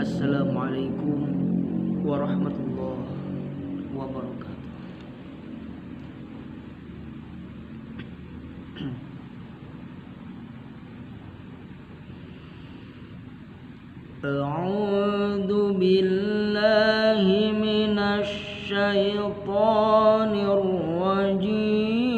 Assalamualaikum warahmatullahi wabarakatuh. A'udzu billahi minasy syaithanir rajim.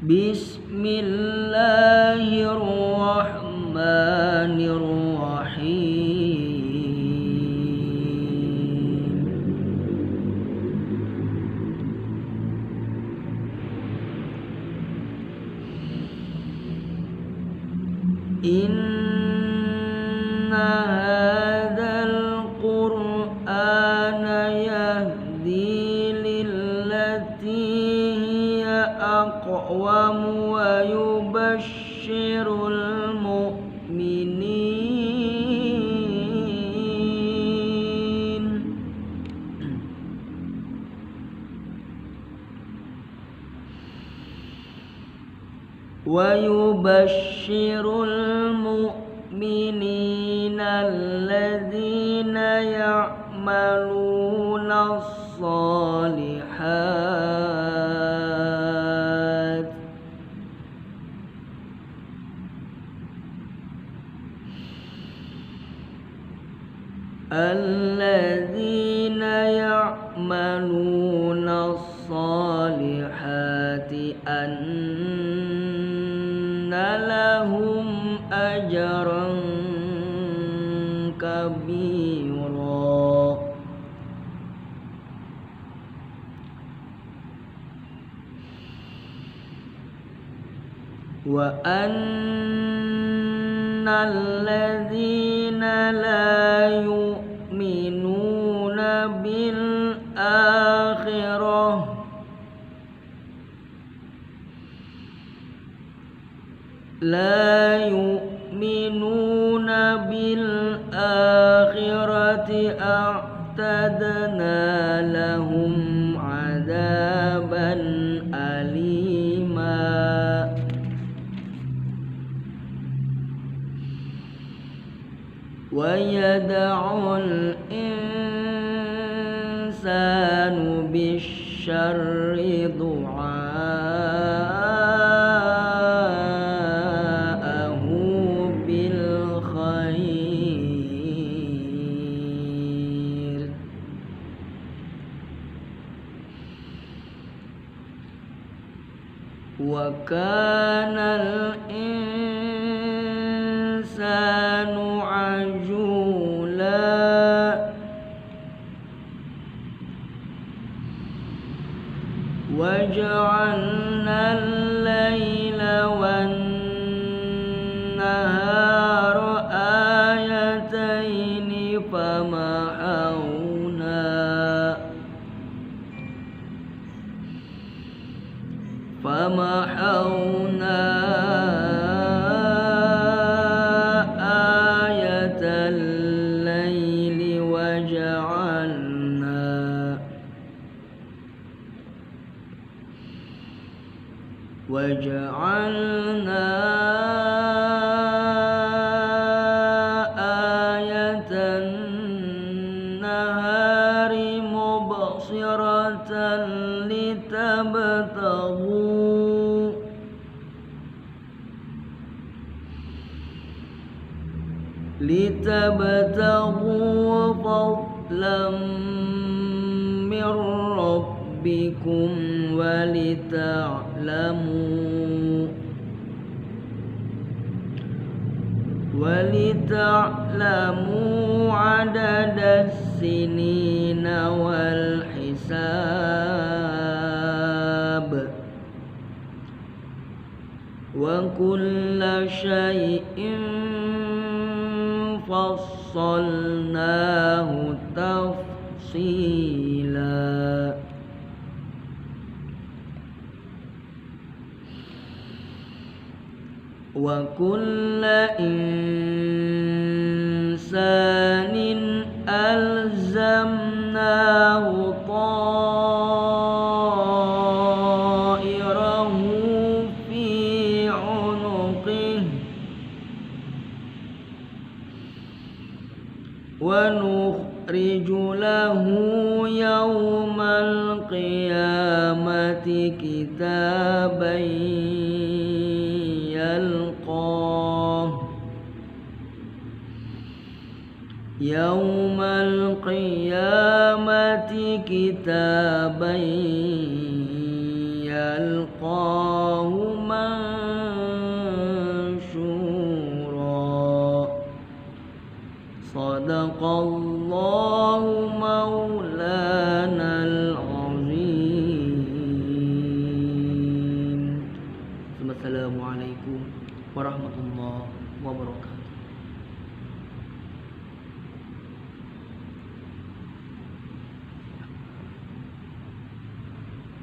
Bismillahirrahmanirrahim. Inna hadzal qur'ana yahdi lillati hiya aqwam wa yubashshirul mu'minin alladhina ya'maluna as-salihat anna lahum ajran kabira. Wa annal ladzina la yu'minuna bil akhirah a'tadna lahum 'adzaban alima. Wa yad'ul insanu bisyarri du'aahu bil khair. Wa kanal insanu ajula. Waj'alna al-laila wan-nahara ayataini famahawna ayatal laili waj'alna ayatan nahari mubsiratan litabtaghu fadlan min rabbikum ولتعلموا عدد السنين والحساب وكل شيء فصلناه تفصيلا. وكل إنسان ألزمناه طائره ونخرج له يوم القيامة كتابا يلقاه يوم القيامة كتابا يلقاه منشورا. صدق الله